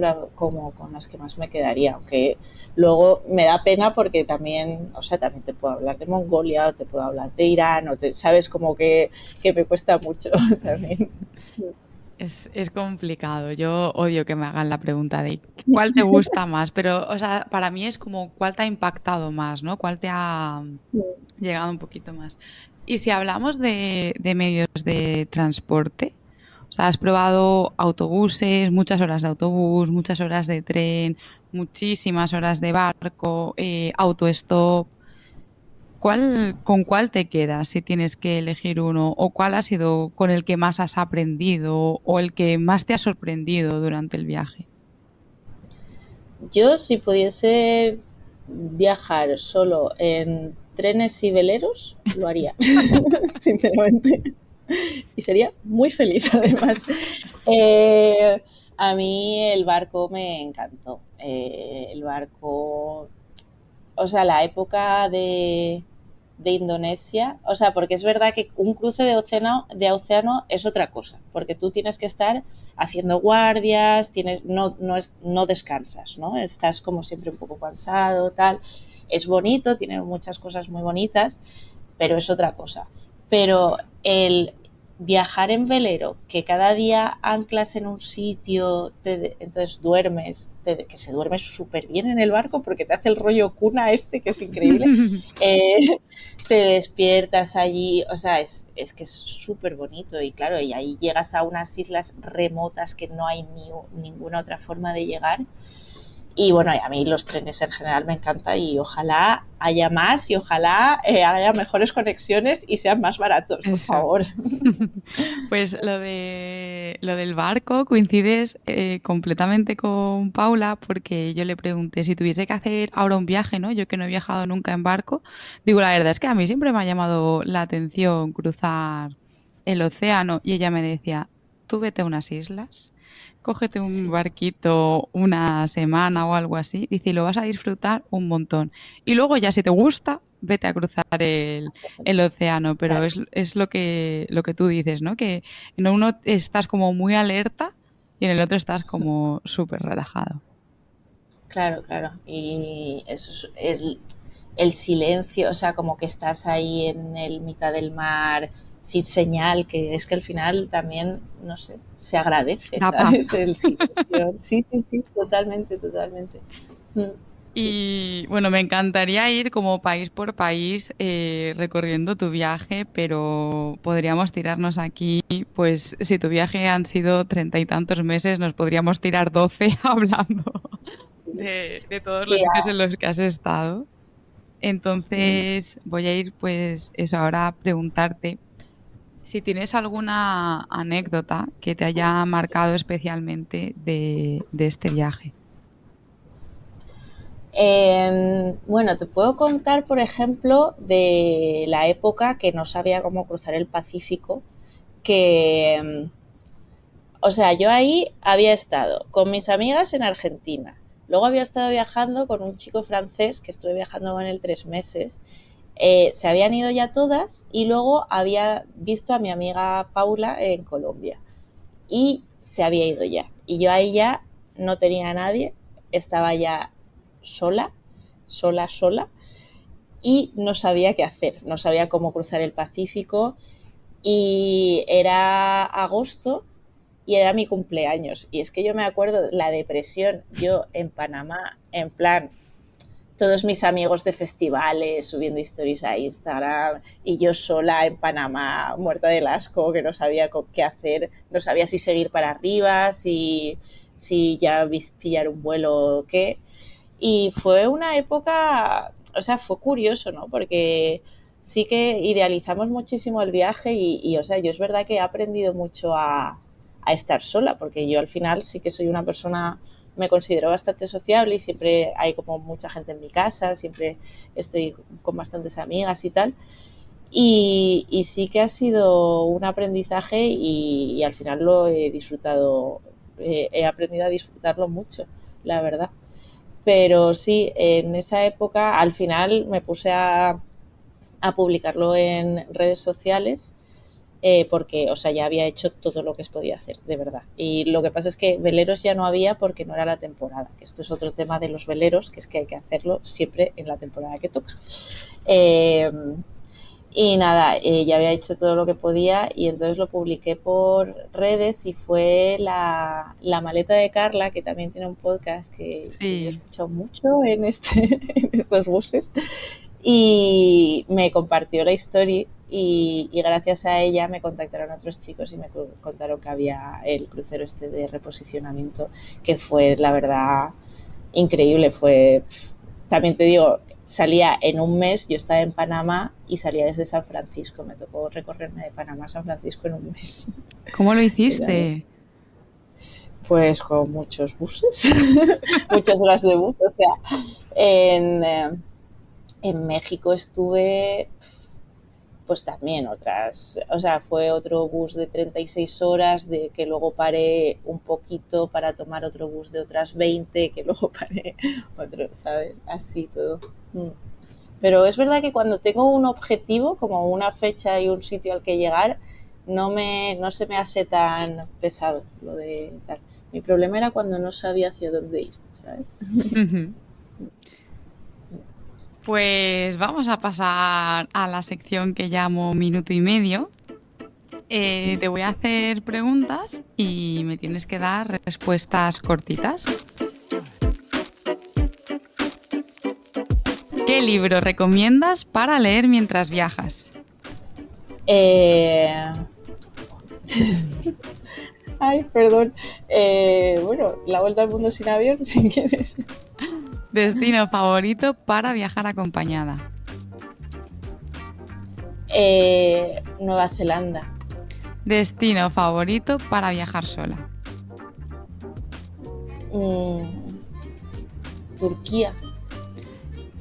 con las que más me quedaría, aunque luego me da pena porque también, o sea, también te puedo hablar de Mongolia o te puedo hablar de Irán, sabes, como que me cuesta mucho también. Es complicado. Yo odio que me hagan la pregunta de cuál te gusta más, pero, o sea, para mí es como cuál te ha impactado más, ¿no? ¿Cuál te ha llegado un poquito más? Y si hablamos de medios de transporte, o sea, has probado autobuses, muchas horas de autobús, muchas horas de tren, muchísimas horas de barco, autostop. ¿Con cuál te quedas si tienes que elegir uno? ¿O cuál ha sido con el que más has aprendido o el que más te ha sorprendido durante el viaje? Yo, si pudiese viajar solo en trenes y veleros, lo haría, sinceramente. Y sería muy feliz, además. Eh, a mí el barco me encantó. El barco, o sea, la época de Indonesia, o sea, porque es verdad que un cruce de océano es otra cosa, porque tú tienes que estar haciendo guardias, no descansas, ¿no? Estás como siempre un poco cansado, tal. Es bonito, tiene muchas cosas muy bonitas, pero es otra cosa. Pero el viajar en velero, que cada día anclas en un sitio, entonces duermes, que se duerme súper bien en el barco porque te hace el rollo cuna este, que es increíble, eh, te despiertas allí, o sea, es que es súper bonito y claro, y ahí llegas a unas islas remotas que no hay ninguna otra forma de llegar. Y bueno, a mí los trenes en general me encanta y ojalá haya más y ojalá haya mejores conexiones y sean más baratos, por Eso. favor. Pues lo del barco coincides completamente con Paula porque yo le pregunté si tuviese que hacer ahora un viaje, ¿no? Yo que no he viajado nunca en barco. Digo, la verdad es que a mí siempre me ha llamado la atención cruzar el océano y ella me decía, tú vete a unas islas, cógete un Sí, barquito una semana o algo así, dice, y lo vas a disfrutar un montón. Y luego ya si te gusta, vete a cruzar el océano, pero claro, es lo que tú dices, ¿no? Que en uno estás como muy alerta y en el otro estás como súper relajado. claro, claro. Y eso es el silencio, o sea, como que estás ahí en el mitad del mar sin señal, que es que al final también, no sé, se agradece, Da paz. ¿sabes? El silencio. Sí, sí, sí, totalmente, totalmente. Mm, sí. Y bueno, me encantaría ir como país por país recorriendo tu viaje, pero podríamos tirarnos aquí, pues si tu viaje han sido 30 y tantos meses, nos podríamos tirar 12 hablando de todos los Sí, sitios en los que has estado. mm. Entonces voy a ir pues eso ahora a preguntarte si tienes alguna anécdota que te haya marcado especialmente de este viaje. Bueno, te puedo contar, por ejemplo, de la época que no sabía cómo cruzar el Pacífico, que, o sea, yo ahí había estado con mis amigas en Argentina, luego había estado viajando con un chico francés, que estuve viajando con él 3 meses, se habían ido ya todas y luego había visto a mi amiga Paula en Colombia y se había ido ya. Y yo ahí ya no tenía a nadie, estaba ya sola, sola, sola, y no sabía qué hacer, no sabía cómo cruzar el Pacífico y era agosto y era mi cumpleaños. Y es que yo me acuerdo la depresión, yo en Panamá, en plan, todos mis amigos de festivales subiendo stories a Instagram y yo sola en Panamá, muerta del asco, que no sabía qué hacer, no sabía si seguir para arriba, si ya pillar un vuelo o qué. Y fue una época, o sea, fue curioso, ¿no? Porque sí que idealizamos muchísimo el viaje o sea, yo es verdad que he aprendido mucho a estar sola, porque yo al final sí que soy una persona, me considero bastante sociable y siempre hay como mucha gente en mi casa, siempre estoy con bastantes amigas y tal. Y sí que ha sido un aprendizaje y al final lo he disfrutado, he aprendido a disfrutarlo mucho, la verdad. Pero sí, en esa época al final me puse a publicarlo en redes sociales porque, o sea, ya había hecho todo lo que se podía hacer, de verdad. Y lo que pasa es que veleros ya no había porque no era la temporada, que esto es otro tema de los veleros, que es que hay que hacerlo siempre en la temporada que toca. Eh, y nada, ya había hecho todo lo que podía y entonces lo publiqué por redes y fue la maleta de Carla, que también tiene un podcast que yo he Sí. escuchado mucho en estos buses, y me compartió la historia y gracias a ella me contactaron otros chicos y me contaron que había el crucero este de reposicionamiento, que fue la verdad increíble. Fue, también te digo, salía en un mes, yo estaba en Panamá y salía desde San Francisco, me tocó recorrerme de Panamá a San Francisco en un mes. ¿Cómo lo Era, hiciste? pues con muchos buses, muchas horas de bus, o sea, en, eh, en México estuve pues también otras, o sea, fue otro bus de 36 horas, de que luego paré un poquito para tomar otro bus de otras 20, que luego paré otro, ¿sabes? Así todo. Pero es verdad que cuando tengo un objetivo, como una fecha y un sitio al que llegar, no se me hace tan pesado lo de tal. Mi problema era cuando no sabía hacia dónde ir, ¿sabes? Pues vamos a pasar a la sección que llamo minuto y medio. Te voy a hacer preguntas y me tienes que dar respuestas cortitas. ¿Qué libro recomiendas para leer mientras viajas? Eh, Ay, perdón. Bueno, la vuelta al mundo sin avión, si quieres. Destino favorito para viajar acompañada. Nueva Zelanda. Destino favorito para viajar sola. Mm, Turquía.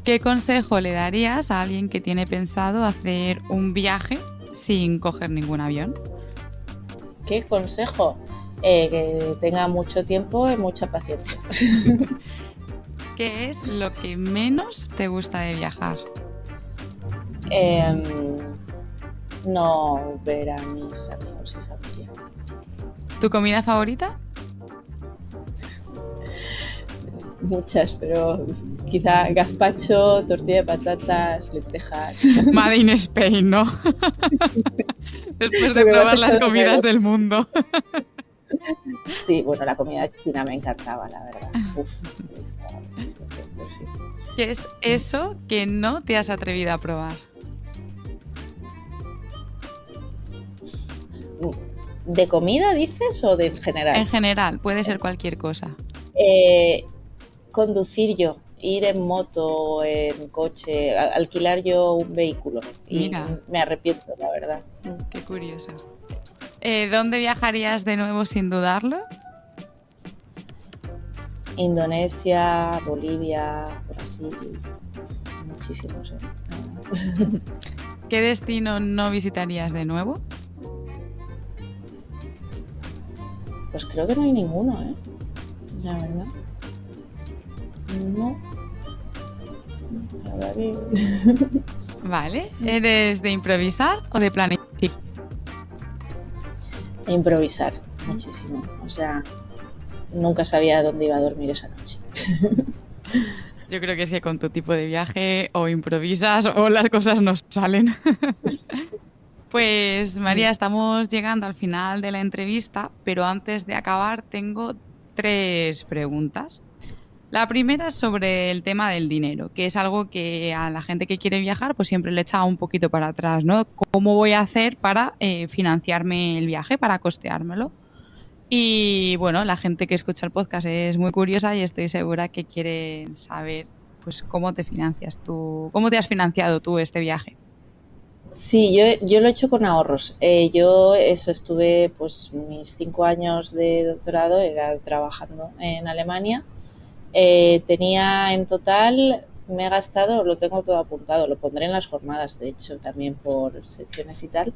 ¿Qué consejo le darías a alguien que tiene pensado hacer un viaje sin coger ningún avión? ¿Qué consejo? Que tenga mucho tiempo y mucha paciencia. ¿Qué es lo que menos te gusta de viajar? Em, no ver a mis amigos y familia. ¿Tu comida favorita? Muchas, pero quizá gazpacho, tortilla de patatas, lentejas. Made in Spain, ¿no? Después Lo de que me has probar las echado de comidas menos. del mundo. Sí, bueno, la comida china me encantaba, la verdad. Uf, sí. ¿Qué es eso que no te has atrevido a probar? ¿De comida dices o de en general? En general, puede ser cualquier cosa. Eh, Conducir yo, ir en moto o en coche, alquilar yo un vehículo y Mira, me arrepiento, la verdad. qué curioso. ¿Dónde viajarías de nuevo sin dudarlo? Indonesia, Bolivia, Brasil, muchísimos. ¿Qué destino no visitarías de nuevo? Pues creo que no hay ninguno, ¿eh? La verdad. No. La verdad que... Vale. ¿Eres de improvisar o de planificar? Improvisar muchísimo. O sea, nunca sabía dónde iba a dormir esa noche. Yo creo que es que con tu tipo de viaje o improvisas o las cosas no salen. Pues María, estamos llegando al final de la entrevista, pero antes de acabar tengo 3 preguntas. La primera es sobre el tema del dinero, que es algo que a la gente que quiere viajar pues siempre le echa un poquito para atrás, ¿no? ¿Cómo voy a hacer para financiarme el viaje, para costeármelo? Y bueno, la gente que escucha el podcast es muy curiosa y estoy segura que quieren saber pues cómo te financias tú, cómo te has financiado tú este viaje. Sí, yo lo he hecho con ahorros. Yo eso estuve, pues mis 5 años de doctorado era trabajando en Alemania. Tenía en total, me he gastado, lo tengo todo apuntado, lo pondré en las jornadas, de hecho, también por secciones y tal,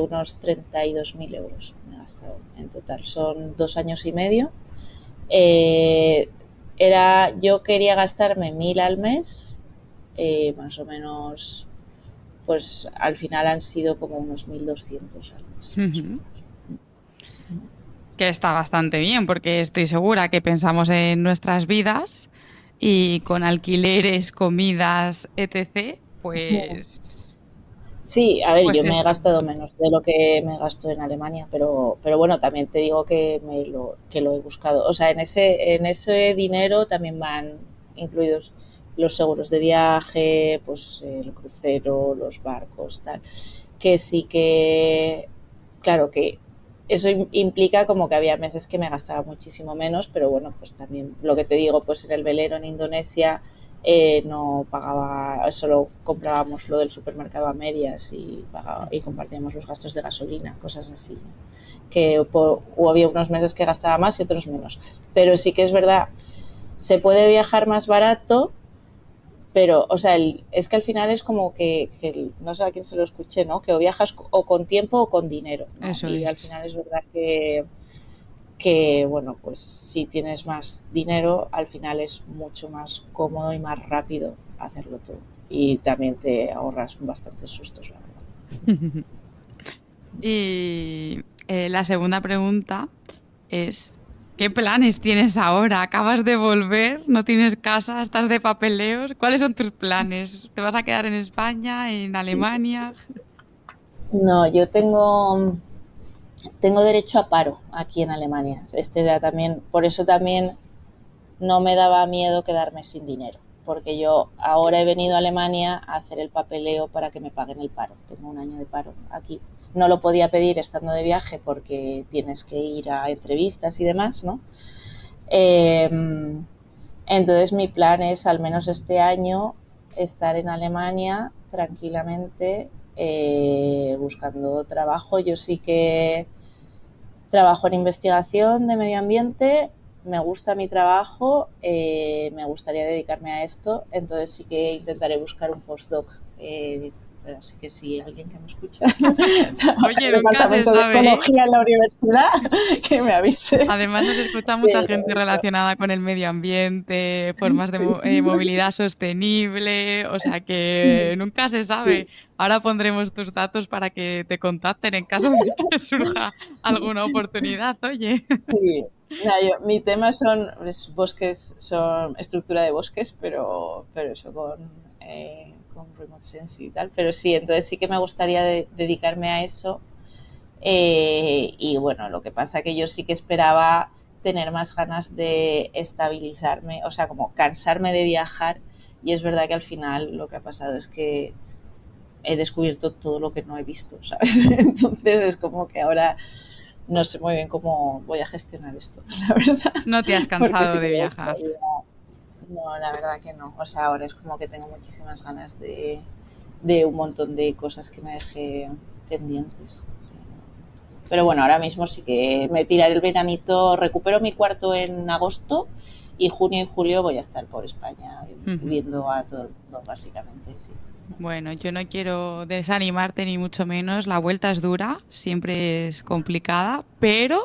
unos 32.000 euros me he gastado en total. Son 2 años y medio. Eh, yo quería gastarme 1.000 al mes, más o menos, pues al final han sido como unos 1.200 al mes, más o Ujú. menos. Que está bastante bien, porque estoy segura que pensamos en nuestras vidas y con alquileres, comidas, etc., Sí, a ver, yo pues me he eso. gastado menos de lo que me gasto en Alemania, pero bueno, también te digo que que lo he buscado. O sea, en ese dinero también van incluidos los seguros de viaje, pues el crucero, los barcos, tal. Que sí que, claro que eso implica como que había meses que me gastaba muchísimo menos, pero bueno, pues también lo que te digo, pues en el velero en Indonesia no pagaba, solo comprábamos lo del supermercado a medias y compartíamos los gastos de gasolina, cosas así. O había unos meses que gastaba más y otros menos. Pero sí que es verdad, se puede viajar más barato, pero, o sea, es que al final es como que, no sé a quién se lo escuché, ¿no? Que o viajas o con tiempo o con dinero, ¿no? Eso Y al es. final es verdad que, bueno, pues si tienes más dinero, al final es mucho más cómodo y más rápido hacerlo todo. Y también te ahorras bastantes sustos, la verdad. Y la segunda pregunta es, ¿qué planes tienes ahora? ¿Acabas de volver? ¿No tienes casa? ¿Estás de papeleos? ¿Cuáles son tus planes? ¿Te vas a quedar en España, en Alemania? No, yo tengo derecho a paro aquí en Alemania. También, por eso también no me daba miedo quedarme sin dinero, porque yo ahora he venido a Alemania a hacer el papeleo para que me paguen el paro. Tengo un año de paro aquí. No lo podía pedir estando de viaje porque tienes que ir a entrevistas y demás, ¿no? Eh, entonces mi plan es, al menos este año, estar en Alemania tranquilamente buscando trabajo. Yo sí que trabajo en investigación de medio ambiente, me gusta mi trabajo, me gustaría dedicarme a esto, entonces sí que intentaré buscar un postdoc. Pero sí que si alguien que me escucha trabaja en Oye, el nunca se departamento de sabe, ¿eh? ecología en la universidad, que me avise. Además, nos escucha mucha Pero gente eso, relacionada con el medio ambiente, formas de movilidad sostenible, o sea que nunca se sabe. sí, Ahora pondremos tus datos para que te contacten en caso de que surja alguna oportunidad, oye. sí. Nada, mi tema son bosques, son estructura de bosques, pero eso con remote sense y tal. Pero sí, entonces sí que me gustaría dedicarme a eso. Y bueno, lo que pasa que yo sí que esperaba tener más ganas de estabilizarme, o sea, como cansarme de viajar. Y es verdad que al final lo que ha pasado es que he descubierto todo lo que no he visto, ¿sabes? Entonces es como que ahora no sé muy bien cómo voy a gestionar esto, la verdad. No te has Porque cansado sí que de me viajar. gustaría. No, la verdad que no. O sea, ahora es como que tengo muchísimas ganas de un montón de cosas que me dejé pendientes. Pero bueno, ahora mismo sí que me tiraré el veranito, recupero mi cuarto en agosto y junio y julio voy a estar por España Ujú. viendo a todo el mundo, básicamente, sí. Bueno, yo no quiero desanimarte ni mucho menos. La vuelta es dura, siempre es complicada, pero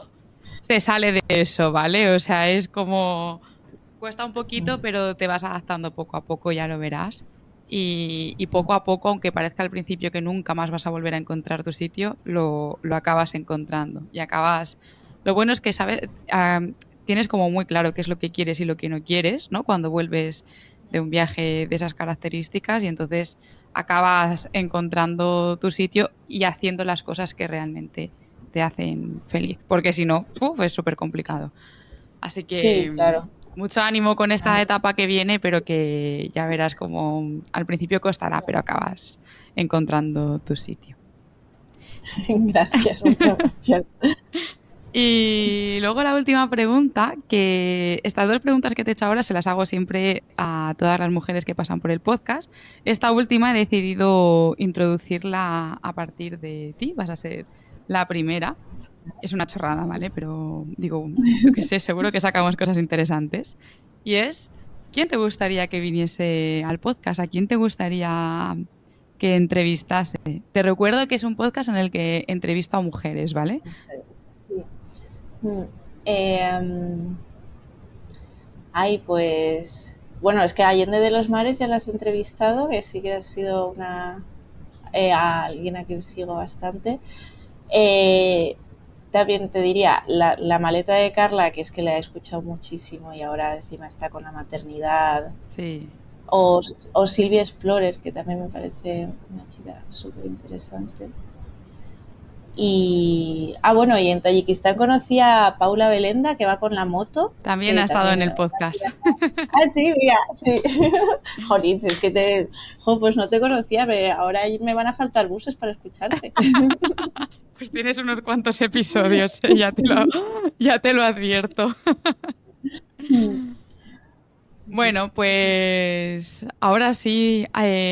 se sale de eso, ¿vale? O sea, es como cuesta un poquito, pero te vas adaptando poco a poco, ya lo verás. Y poco a poco, aunque parezca al principio que nunca más vas a volver a encontrar tu sitio, lo acabas encontrando. Y acabas. Lo bueno es que sabes, tienes como muy claro qué es lo que quieres y lo que no quieres, ¿no? Cuando vuelves de un viaje de esas características y entonces acabas encontrando tu sitio y haciendo las cosas que realmente te hacen feliz. Porque si no, uf, es súper complicado. Así Sí, que claro. mucho ánimo con esta etapa que viene, pero que ya verás como al principio costará, pero acabas encontrando tu sitio. Gracias, muchas gracias. Y luego la última pregunta, que estas 2 preguntas que te he hecho ahora se las hago siempre a todas las mujeres que pasan por el podcast. Esta última he decidido introducirla a partir de ti, vas a ser la primera. Es una chorrada, ¿vale? Pero digo, yo qué sé, seguro que sacamos cosas interesantes. Y es, ¿quién te gustaría que viniese al podcast? ¿A quién te gustaría que entrevistase? Te recuerdo que es un podcast en el que entrevisto a mujeres, ¿vale? Sí. Pues, bueno, es que Allende de los Mares ya la has entrevistado, que sí que ha sido a alguien a quien sigo bastante. También te diría, la maleta de Carla, que es que la he escuchado muchísimo y ahora encima está con la maternidad. Sí. O Silvia Explorer, que también me parece una chica súper interesante. Y y en Tayikistán conocí a Paula Belenda, que va con la moto. También ha estado en el podcast. Sí, mira, sí. Jolín, es que pues no te conocía, ahora me van a faltar buses para escucharte. Pues tienes unos cuantos episodios, ya te lo advierto. Bueno, pues ahora sí,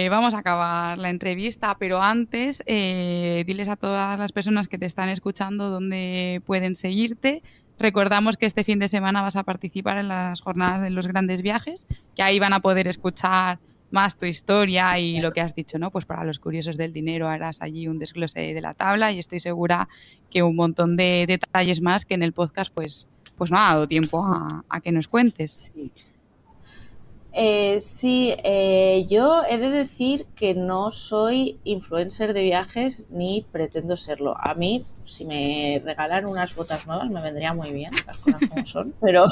vamos a acabar la entrevista, pero antes diles a todas las personas que te están escuchando dónde pueden seguirte. Recordamos que este fin de semana vas a participar en las jornadas de los grandes viajes, que ahí van a poder escuchar más tu historia y lo que has dicho, ¿no? Pues para los curiosos del dinero harás allí un desglose de la tabla y estoy segura que un montón de detalles más que en el podcast pues no ha dado tiempo a que nos cuentes. Yo he de decir que no soy influencer de viajes ni pretendo serlo. A mí, si me regalan unas botas nuevas, me vendría muy bien, las cosas como son, pero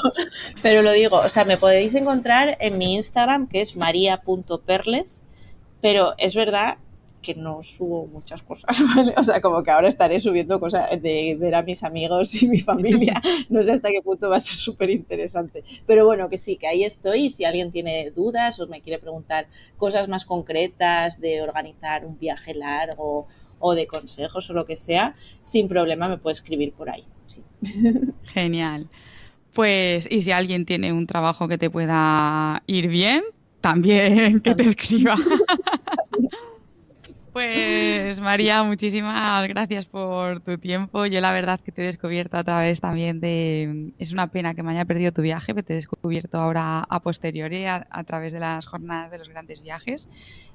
lo digo, o sea, me podéis encontrar en mi Instagram, que es maria.perles, pero es verdad que no subo muchas cosas, ¿vale? O sea, como que ahora estaré subiendo cosas de ver a mis amigos y mi familia. No sé hasta qué punto va a ser súper interesante. Pero bueno, que sí, que ahí estoy. Y si alguien tiene dudas o me quiere preguntar cosas más concretas de organizar un viaje largo o de consejos o lo que sea, sin problema me puede escribir por ahí. Sí. Genial. Pues, y si alguien tiene un trabajo que te pueda ir bien, también que te escriba. Pues María, muchísimas gracias por tu tiempo. Yo la verdad que te he descubierto a través también de... Es una pena que me haya perdido tu viaje, pero te he descubierto ahora a posteriori a través de las jornadas de los grandes viajes.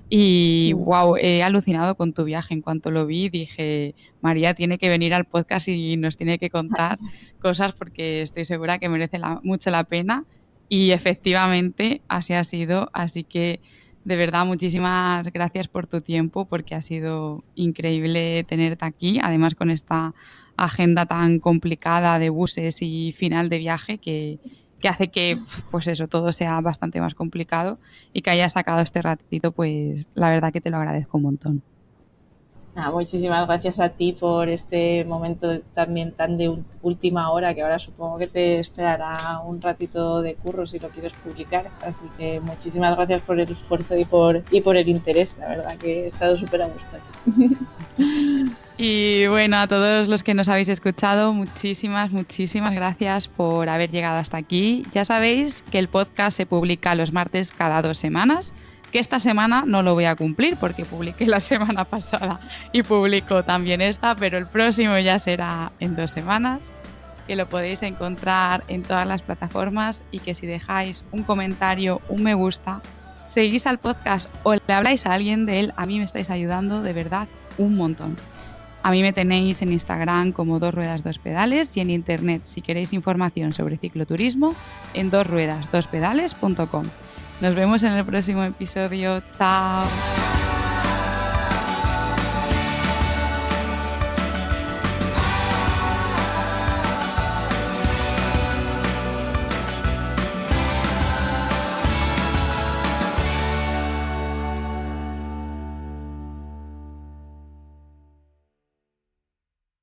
Y wow, he alucinado con tu viaje. En cuanto lo vi dije, María tiene que venir al podcast y nos tiene que contar cosas porque estoy segura que merece mucho la pena. Y efectivamente así ha sido. Así que... De verdad, muchísimas gracias por tu tiempo porque ha sido increíble tenerte aquí, además con esta agenda tan complicada de buses y final de viaje que hace que pues eso, todo sea bastante más complicado y que hayas sacado este ratito, pues la verdad que te lo agradezco un montón. Muchísimas gracias a ti por este momento también tan de última hora, que ahora supongo que te esperará un ratito de curro si lo quieres publicar. Así que muchísimas gracias por el esfuerzo y por el interés. La verdad que he estado súper a gusto. Y bueno, a todos los que nos habéis escuchado, muchísimas gracias por haber llegado hasta aquí. Ya sabéis que el podcast se publica los martes cada 2 semanas. Que esta semana no lo voy a cumplir porque publiqué la semana pasada y publico también esta, pero el próximo ya será en 2 semanas, que lo podéis encontrar en todas las plataformas y que si dejáis un comentario, un me gusta, seguís al podcast o le habláis a alguien de él, a mí me estáis ayudando de verdad un montón. A mí me tenéis en Instagram como 2 ruedas 2 pedales y en internet si queréis información sobre cicloturismo en 2ruedas2pedales.com. Nos vemos en el próximo episodio. ¡Chao!